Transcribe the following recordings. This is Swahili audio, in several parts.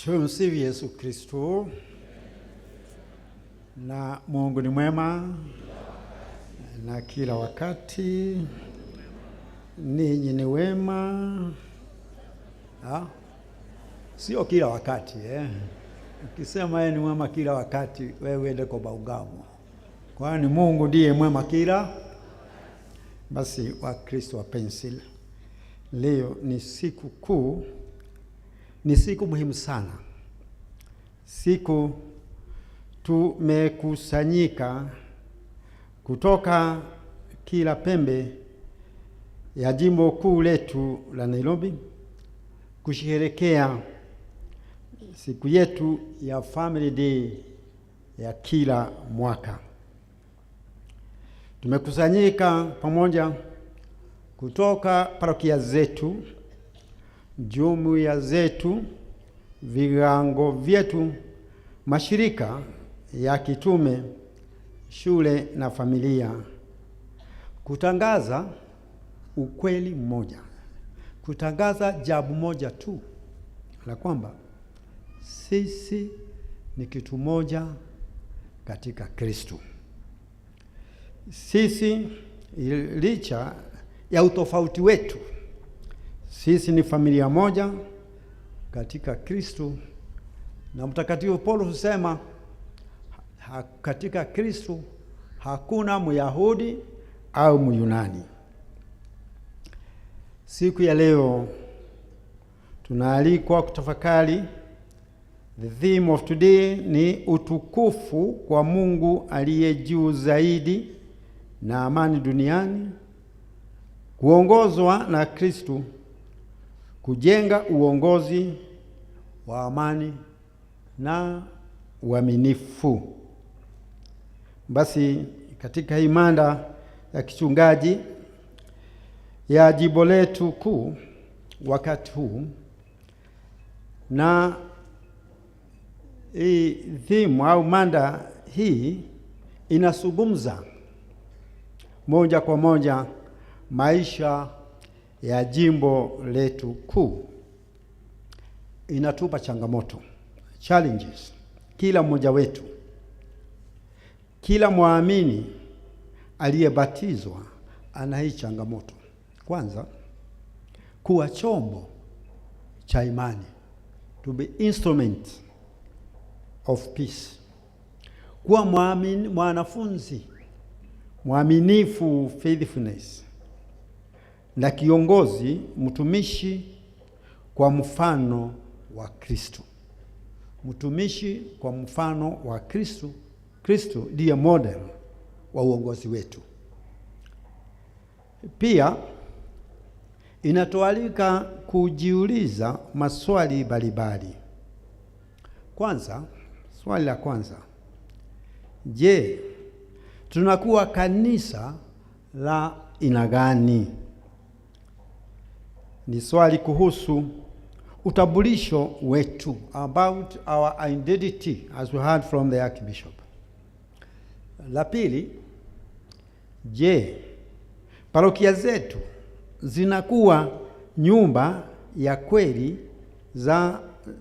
Tumsifu Yesu Kristo. Na Mungu ni mwema na kila wakati. Ninyi ni wema. Sio kila wakati Ukisema yeye ni mwema kila wakati, wewe uende kwa baugamo. Kwani Mungu ndiye mwema kila. Basi wa Kristo wapenzi, leo ni siku kuu, ni siku muhimu sana. Siku tumekusanyika kutoka kila pembe ya jimbo kuu letu la Nairobi kusherehekea siku yetu ya Family Day ya kila mwaka. Tumekusanyika pamoja kutoka parokia zetu, jumuiya zetu, vigango vyetu, mashirika ya kitume, shule na familia, kutangaza ukweli mmoja, kutangaza jambo moja tu, la kwamba sisi ni kitu moja katika Kristo. Sisi, licha ya utofauti wetu, sisi ni familia moja katika Kristo. Na Mtakatifu Paulo husema katika Kristo hakuna Myahudi au Myunani. Siku ya leo tunaalikwa kutafakari. The theme of today ni utukufu kwa Mungu aliye juu zaidi na amani duniani, kuongozwa na Kristo, kujenga uongozi wa amani na uaminifu. Basi katika hii mada ya kichungaji ya jimbo letu kuu wakati huu, na hii theme au mada hii inazungumza moja kwa moja maisha ya jimbo letu kuu. Inatupa changamoto, challenges, kila mmoja wetu. Kila muamini aliyebatizwa ana hii changamoto. Kwanza, kuwa chombo cha imani, to be instrument of peace. Kuwa mwanafunzi mwaminifu, faithfulness, na kiongozi mtumishi kwa mfano wa Kristo. Mtumishi kwa mfano wa Kristo. Kristo ndiye model wa uongozi wetu. Pia inatualika kujiuliza maswali mbalimbali. Kwanza, swali la kwanza: je, tunakuwa kanisa la aina gani? Ni swali kuhusu utambulisho wetu, about our identity, as we heard from the Archbishop. La pili, je, parokia zetu zinakuwa nyumba ya kweli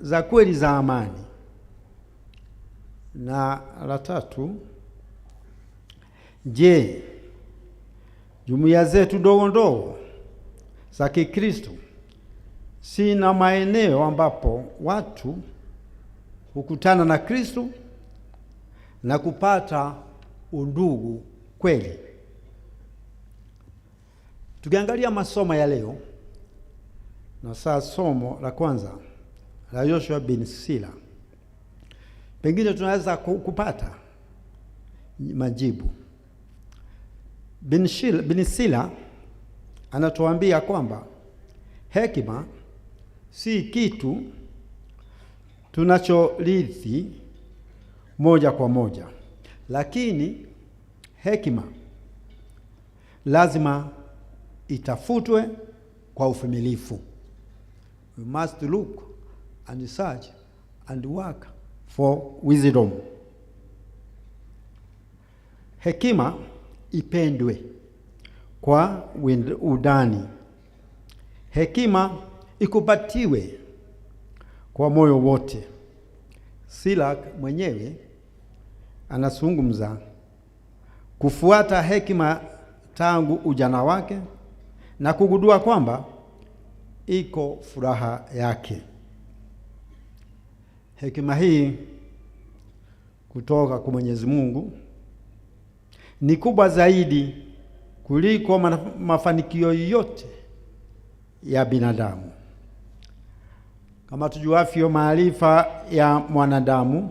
za kweli za amani? Na la tatu, je, jumuiya zetu ndogo ndogo za Kikristo sina maeneo ambapo watu hukutana na Kristo na kupata undugu kweli? Tukiangalia masomo ya leo, na sasa somo la kwanza la Yoshua bin Sila, pengine tunaweza kupata majibu. Bin Sila anatuambia kwamba hekima si kitu tunachorithi moja kwa moja, lakini hekima lazima itafutwe kwa uvumilivu. We must look and search and work for wisdom. Hekima ipendwe kwa undani. Hekima ikubatiwe kwa moyo wote. Sirach mwenyewe anazungumza kufuata hekima tangu ujana wake na kugundua kwamba iko furaha yake. Hekima hii kutoka kwa Mwenyezi Mungu ni kubwa zaidi kuliko mafanikio yote ya binadamu. Kama tujuavyo, maarifa ya mwanadamu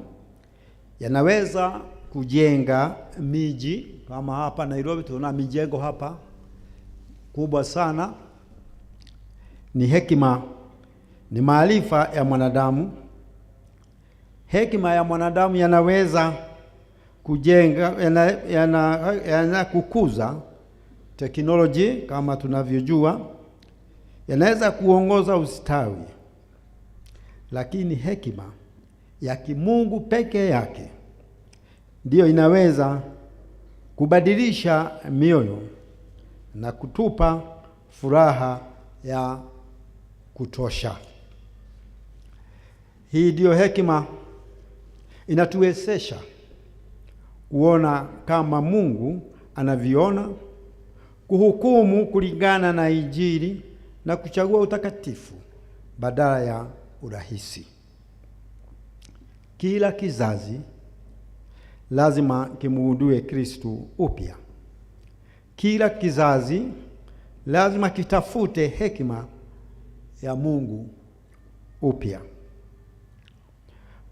yanaweza kujenga miji. Kama hapa Nairobi tuna mijengo hapa kubwa sana. Ni hekima, ni maarifa ya mwanadamu. Hekima ya mwanadamu yanaweza kujenga, yana kukuza teknoloji kama tunavyojua, yanaweza kuongoza ustawi. Lakini hekima ya kimungu peke yake ndiyo inaweza kubadilisha mioyo na kutupa furaha ya kutosha. Hii ndiyo hekima inatuwezesha kuona kama Mungu anavyoona, kuhukumu kulingana na Injili na kuchagua utakatifu badala ya urahisi. Kila kizazi lazima kimugundue Kristo upya. Kila kizazi lazima kitafute hekima ya Mungu upya.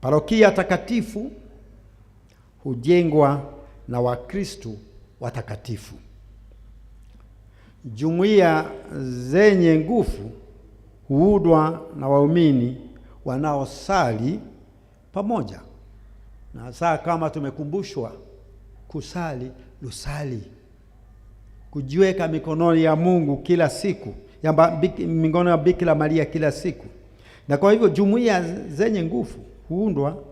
Parokia takatifu hujengwa na Wakristo watakatifu. Jumuiya zenye nguvu huundwa na waumini wanaosali pamoja. Na saa kama tumekumbushwa kusali lusali, kujiweka mikononi ya Mungu kila siku, mikononi ya Bikira Maria kila siku. Na kwa hivyo jumuiya zenye nguvu huundwa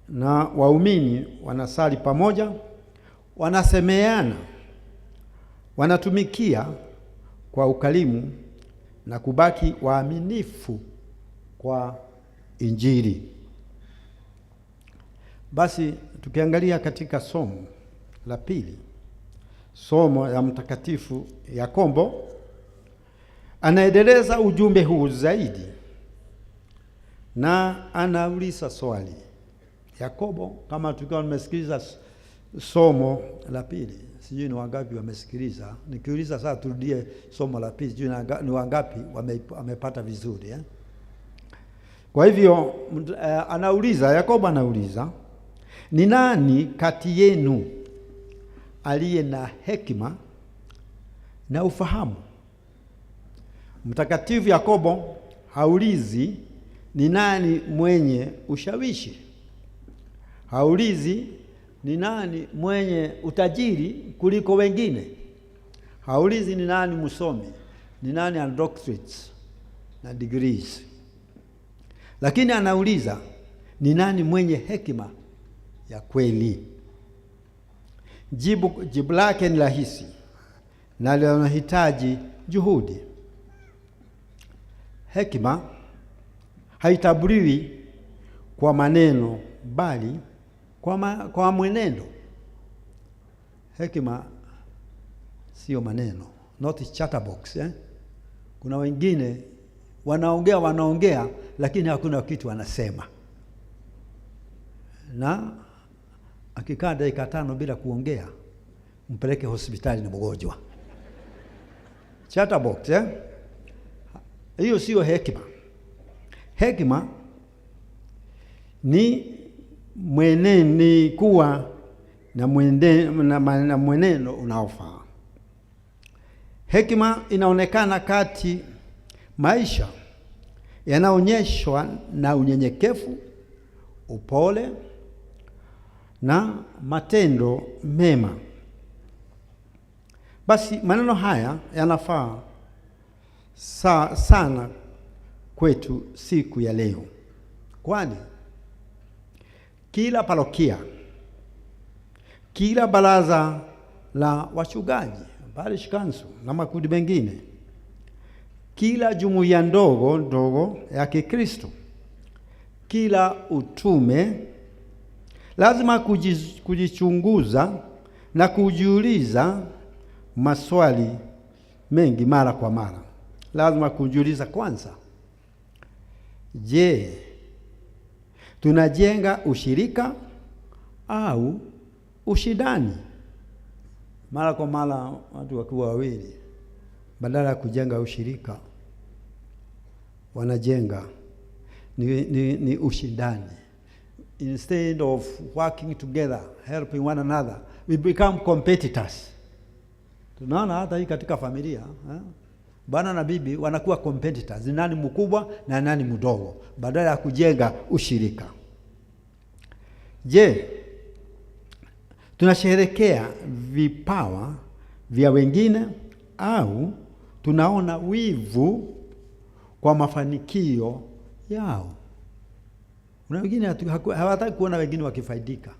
na waumini wanasali pamoja, wanasemeana, wanatumikia kwa ukarimu na kubaki waaminifu kwa Injili. Basi tukiangalia katika somo la pili, somo ya Mtakatifu Yakobo, anaendeleza ujumbe huu zaidi na anauliza swali. Yakobo, kama tulikuwa tumesikiliza somo la pili, sijui ni wangapi wamesikiliza. Nikiuliza sasa turudie somo la pili, sijui ni wangapi wamepata vizuri. Kwa hivyo Yakobo anauliza, ni nani kati yenu aliye na hekima na ufahamu? Mtakatifu Yakobo haulizi ni nani mwenye ushawishi. Haulizi ni nani mwenye utajiri kuliko wengine. Haulizi ni nani msomi, ni nani ana doctorates na degrees. Lakini anauliza ni nani mwenye hekima ya kweli. Jibu lake ni rahisi na linahitaji juhudi. Hekima haitabiriwi kwa maneno bali kwa mwenendo. Hekima sio maneno, not chatterbox. Kuna wengine wanaongea lakini hakuna kitu wanasema. Na akikaa dakika 5 bila kuongea, mpeleke hospitali na mgonjwa. Chatterbox, hiyo sio hekima. Hekima ni kuwa na mwenendo unaofaa. Hekima inaonekana kati maisha yanaonyeshwa na unyenyekevu, upole na matendo mema. Basi maneno haya yanafaa sana kwetu siku ya leo, kwani kila parokia, kila baraza la wachungaji, parish council na makundi mengine, kila jumuiya ndogo ya Kikristo kila utume lazima kujichunguza na kujiuliza maswali mengi mara kwa mara. Lazima kujiuliza kwanza, je, tunajenga ushirika au ushindani? Mara kwa mara watu wakiwa wawili, badala ya kujenga ushirika, wanajenga ni ushindani. Instead of working together, helping one another, we become competitors. Tunaona hata hii katika familia, bwana na bibi wanakuwa competitors, ni nani mkubwa na nani mdogo, badala ya kujenga ushirika. Je, tunasherehekea vipawa vya wengine au tunaona wivu kwa mafanikio yao? Kuna wengine hawataki kuona wengine wakifaidika.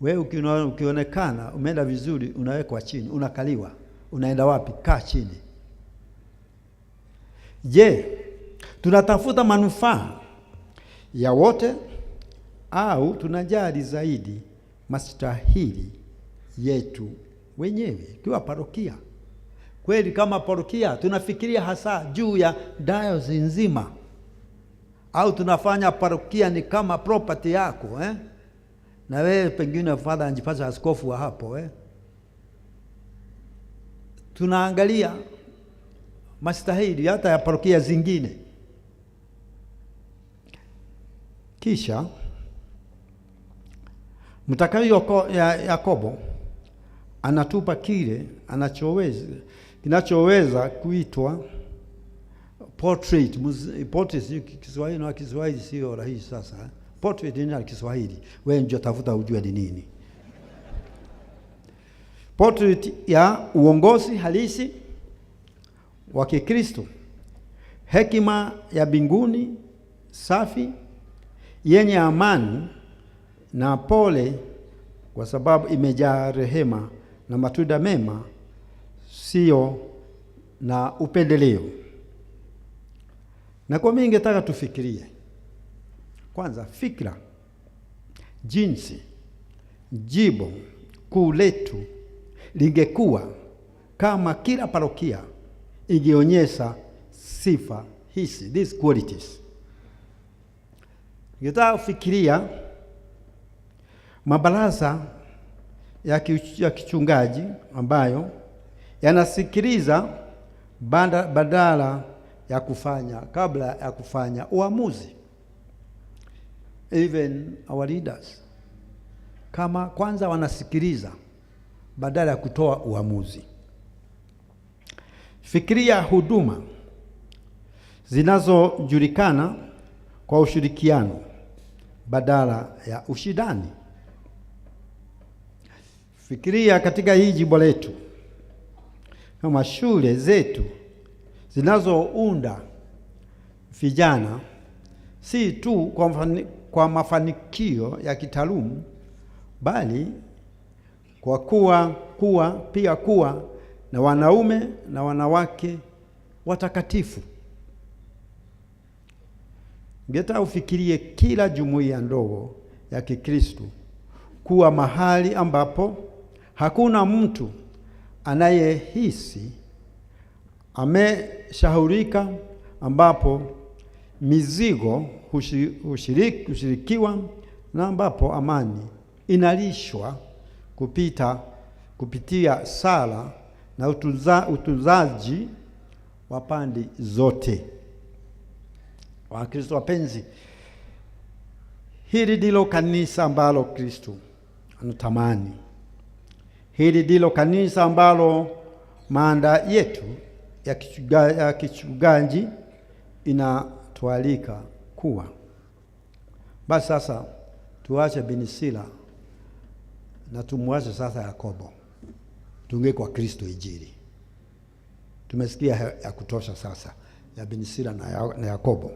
Wewe ukionekana umeenda vizuri, unawekwa chini, unakaliwa. Unaenda wapi? Kaa chini. Je, tunatafuta manufaa ya wote au tunajali zaidi maslahi yetu wenyewe? Kwa parokia, kweli kama parokia tunafikiria hasa juu ya diocese nzima, au tunafanya parokia ni kama property yako na wewe pengine father anjipasa askofu wa hapo Tunaangalia maslahi hata ya parokia zingine. Kisha Mtakatifu Yakobo anatupa kile kinachoweza kuitwa portrait. Kiswahili na Kiswahili sio rahisi sasa. Portrait ni Kiswahili. Wewe ndio tafuta ujue ni nini. Portrait ya uongozi halisi wa Kikristo. Hekima ya mbinguni safi, yenye amani na pole, kwa sababu imejaa rehema na matunda mema, sio na upendeleo. Na kwa mimi ningetaka tufikirie kwanza fikra jinsi jibu kuu letu lingekuwa kama kila parokia ingeonyesha sifa hizi, these qualities. Ningetaka kufikiria mabaraza ya kichungaji ambayo yanasikiliza badala ya kabla ya kufanya uamuzi. Even our leaders, kama kwanza wanasikiliza badala ya kutoa uamuzi. Fikiria huduma zinazojulikana kwa ushirikiano badala ya ushindani. Fikiria katika hii jimbo letu, kama shule zetu zinazounda vijana si tu kwa mafanikio ya kitaaluma, bali kwa kuwa na wanaume na wanawake watakatifu. Ngeta ufikirie kila jumuiya ndogo ya Kikristo kuwa mahali ambapo hakuna mtu anayehisi ameshaurika, ambapo mizigo hushirikiwa, na ambapo amani inalishwa kupitia sala na utunzaji wa pande zote. Wakristo wapenzi, hili ndilo kanisa ambalo Kristo anatamani. Hili ndilo kanisa ambalo maanda yetu ya kichungaji inatualika kuwa. Basi sasa tuache Binisila na tumwache sasa Yakobo, tunge kwa Kristo Injili. Tumesikia ya kutosha sasa ya Binisila na Yakobo.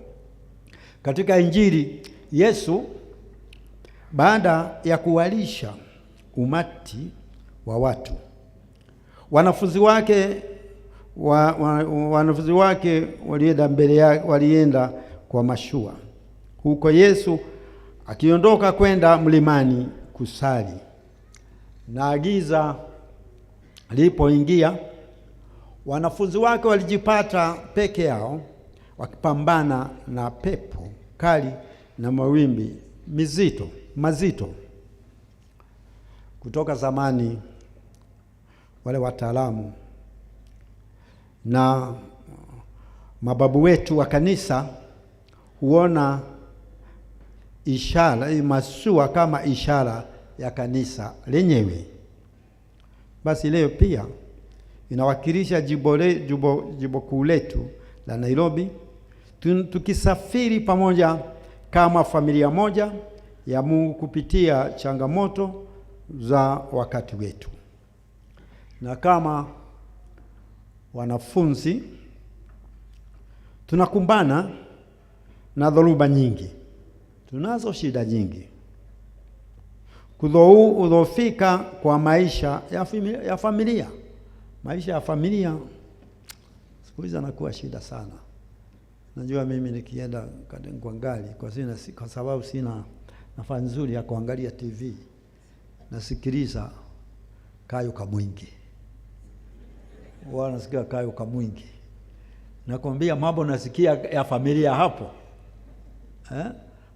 Katika Injili, Yesu baada ya kuwalisha umati wa watu, wanafunzi wake walienda mbele yake, walienda kwa mashua huko Yesu akiondoka kwenda mlimani kusali, na giza lipoingia, wanafunzi wake walijipata peke yao wakipambana na pepo kali na mawimbi mazito. Kutoka zamani wale wataalamu na mababu wetu wa kanisa huona ishara masua kama ishara ya kanisa lenyewe. Basi leo pia inawakilisha jimbo kuu letu la Nairobi, tukisafiri pamoja kama familia moja ya Mungu kupitia changamoto za wakati wetu. Na kama wanafunzi tunakumbana na dhoruba nyingi, tunazo shida nyingi. Kudhoofika kwa maisha ya familia. Maisha ya familia siku hizi yanakuwa shida sana. Najua mimi nikienda kuangalia kwa sababu sina nafasi nzuri ya kuangalia TV, nasikiliza Kayo Kamwingi. Nasikia Kayo Kamwingi. Nakwambia mambo nasikia ya familia hapo.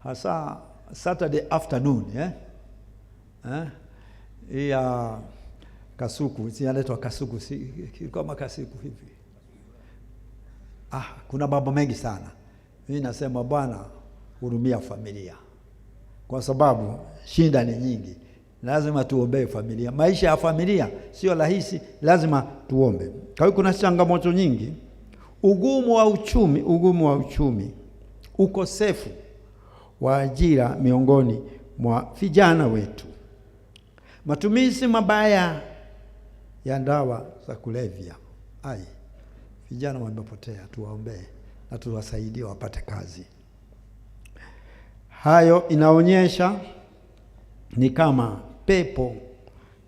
Hasa Saturday afternoon, ya Kasuku, inaitwa Kasuku, kama Kasuku hivi. Kuna mambo mengi sana. Mimi nasema Bwana hurumia familia, kwa sababu shida ni nyingi. Lazima tuombee familia. Maisha ya familia sio rahisi, lazima tuombe. Kwa hiyo kuna changamoto nyingi: ugumu wa uchumi, ukosefu wa ajira miongoni mwa vijana wetu, matumizi mabaya ya dawa za kulevya. Vijana wamepotea, tuwaombee na tuwasaidie wapate kazi. Hayo inaonyesha ni kama pepo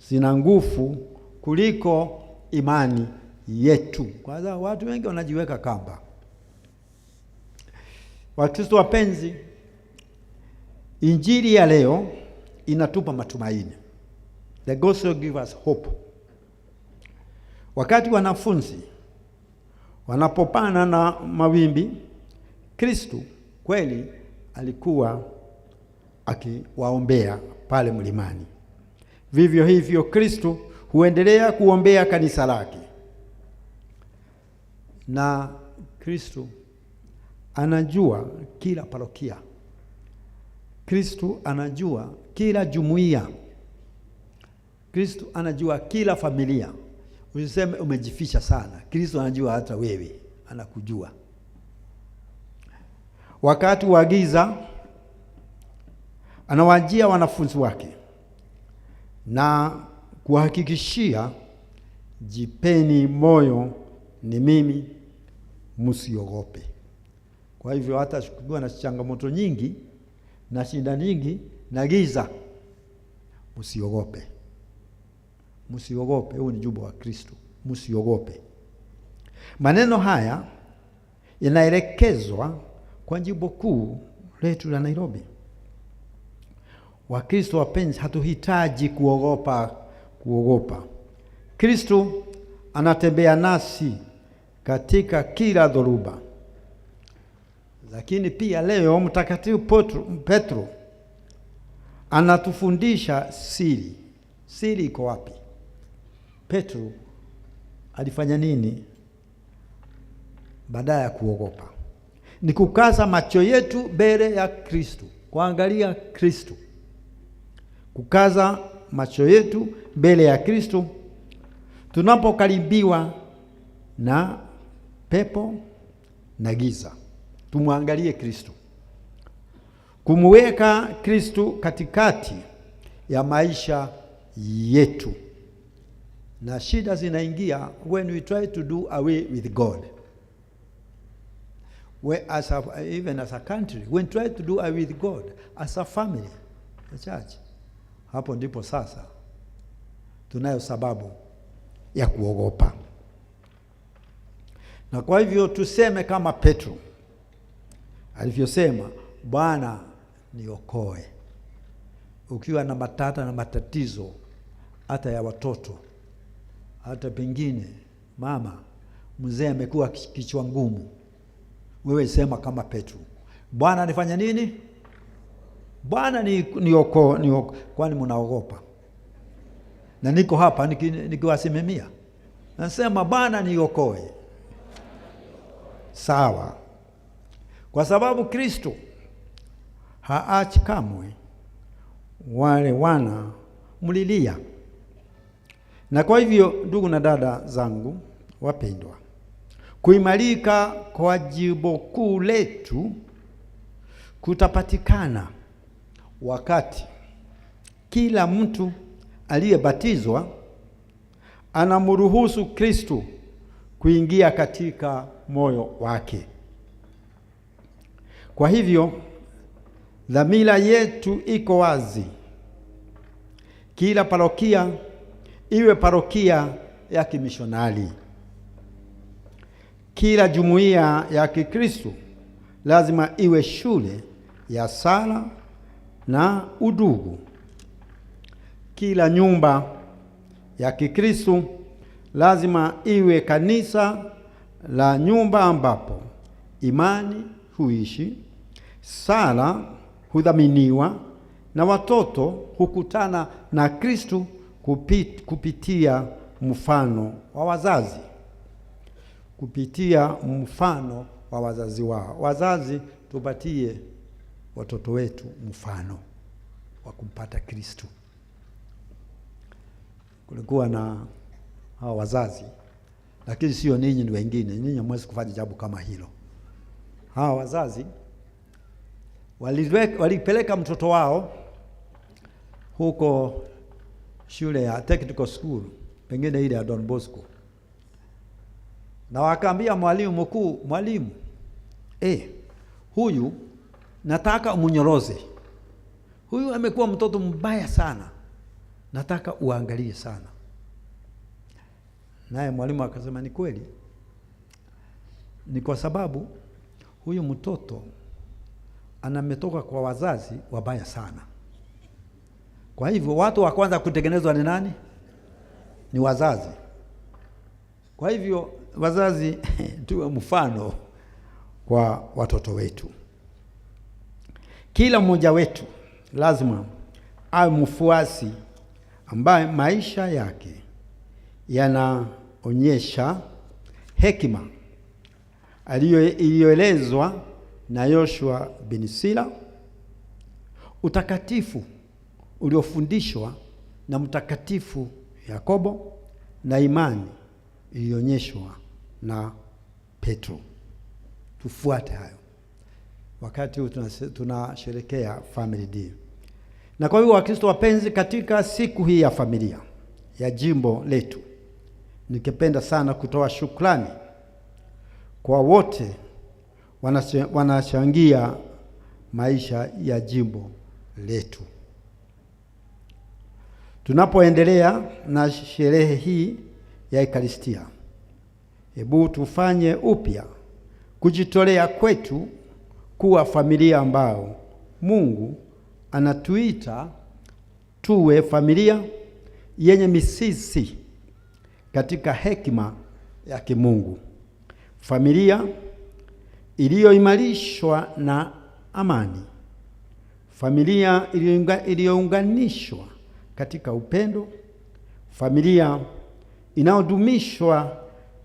zina nguvu kuliko imani yetu. Kwa sababu watu wengi wanajiweka kamba. Wakristo wapenzi, Injili ya leo inatupa matumaini. The gospel gives us hope. Wakati wanafunzi wanapopana na mawimbi, Kristo kweli alikuwa akiwaombea pale mlimani. Vivyo hivyo Kristo huendelea kuombea kanisa lake. Na Kristo anajua kila parokia. Kristo anajua kila jumuiya. Kristo anajua kila familia. Usiseme umejificha sana. Kristo anajua hata wewe, anakujua. Wakati wa giza anawajia wanafunzi wake na kuhakikishia, jipeni moyo, ni mimi, msiogope. Kwa hivyo hata kukiwa na changamoto nyingi na shida nyingi na giza, msiogope. Msiogope, huu ni ujumbe wa Kristo. Msiogope. Maneno haya yanaelekezwa kwa jimbo kuu letu la Nairobi. Wakristo wapenzi, hatuhitaji kuogopa. Kristo anatembea nasi katika kila dhoruba. Lakini pia leo Mtakatifu Petro anatufundisha siri. Siri iko wapi? Petro alifanya nini baada ya kuogopa? Ni kukaza macho yetu mbele ya Kristo, kuangalia Kristo. Kukaza macho yetu mbele ya Kristo tunapokaribiwa na pepo na giza. Tumwangalie Kristo. Kumweka Kristo katikati ya maisha yetu. Na shida zinaingia when we try to do away with God. Even as a country, when we try to do away with God, as a family, the church, hapo ndipo sasa tunayo sababu ya kuogopa. Na kwa hivyo tuseme kama Petro alivyosema, Bwana niokoe. Ukiwa na matata na matatizo hata ya watoto, hata pengine mama mzee amekuwa kichwa ngumu, wewe sema kama Petro, Bwana nifanya nini? Bwana niokoe. Kwani mnaogopa? Na niko hapa nikiwasimamia, nasema Bwana niokoe. Sawa, kwa sababu Kristo haachi kamwe wale wana mlilia. Na kwa hivyo, ndugu na dada zangu wapendwa, kuimarika kwa jimbo kuu letu kutapatikana wakati kila mtu aliyebatizwa anamruhusu Kristo kuingia katika moyo wake. Kwa hivyo, dhamira yetu iko wazi. Kila parokia iwe parokia ya kimishonari. Kila jumuiya ya Kikristo lazima iwe shule ya sala na udugu. Kila nyumba ya Kikristo lazima iwe kanisa la nyumba ambapo imani huishi, sala hudhaminiwa na watoto hukutana na Kristo kupitia mfano wa wazazi. Kupitia mfano wa wazazi wao. Wazazi, tupatie watoto wetu mfano wa kumpata Kristo. Kulikuwa na hao wazazi, lakini sio ninyi, ni wengine. Ninyi hamwezi kufanya jambo kama hilo. Hao wazazi walipeleka mtoto wao huko shule ya technical school, pengine ile ya Don Bosco, na wakaambia mwalimu mkuu, mwalimu, huyu nataka umunyoroze. Huyu amekuwa mtoto mbaya sana, nataka uangalie sana. Naye mwalimu akasema, ni kweli, ni kwa sababu huyu mtoto anametoka kwa wazazi wabaya sana. Kwa hivyo watu wa kwanza kutengenezwa ni nani? Ni wazazi. Kwa hivyo wazazi tuwe mfano kwa watoto wetu. Kila mmoja wetu lazima awe mfuasi ambaye maisha yake yanaonyesha hekima iliyoelezwa na Yoshua bin Sira, utakatifu uliofundishwa na Mtakatifu Yakobo, na imani iliyoonyeshwa na Petro. Tufuate hayo wakati huu tunasherehekea Family Day. Na kwa hiyo, Wakristo wapenzi, katika siku hii ya familia ya jimbo letu, nikipenda sana kutoa shukrani kwa wote wanachangia maisha ya jimbo letu. Tunapoendelea na sherehe hii ya Ekaristia, hebu tufanye upya kujitolea kwetu kuwa familia ambao Mungu anatuita tuwe, familia yenye mizizi katika hekima ya kimungu, familia iliyoimarishwa na amani, familia iliyounganishwa katika upendo, familia inayodumishwa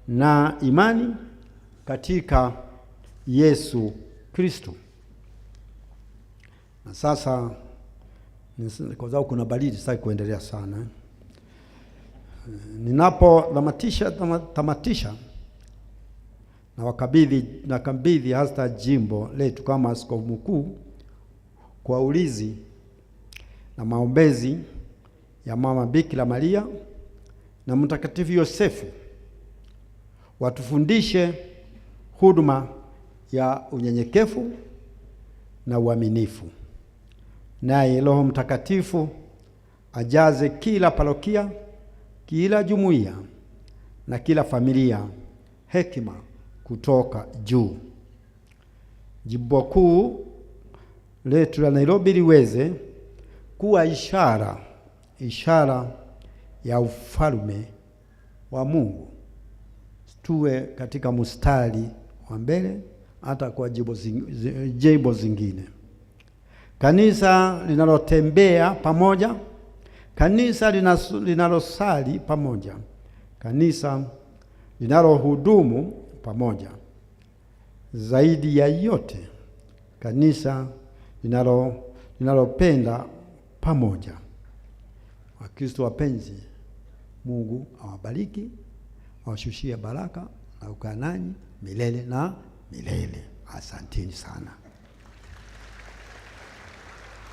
na imani katika Yesu Kristo. Na sasa, kwa sababu kuna baridi, sitaki kuendelea sana. Tamatisha na kabidhi hasa jimbo letu kama askofu mkuu kwa ulinzi na maombezi ya Mama Bikira Maria na Mtakatifu Yosefu, watufundishe huduma ya unyenyekevu na uaminifu. Naye Roho Mtakatifu ajaze kila parokia, kila jumuiya na kila familia hekima kutoka juu. Jimbo kuu letu la Nairobi liweze kuwa ishara ya ufalme wa Mungu. Tuwe katika mstari wa mbele hata kwa jimbo zingine. Kanisa linalotembea pamoja, kanisa linalosali pamoja, kanisa linalohudumu pamoja. Zaidi ya yote, kanisa linalopenda pamoja. Wakristo wapenzi, Mungu awabariki, awashushie baraka na ukaa nanyi milele na milele. Asanteni sana.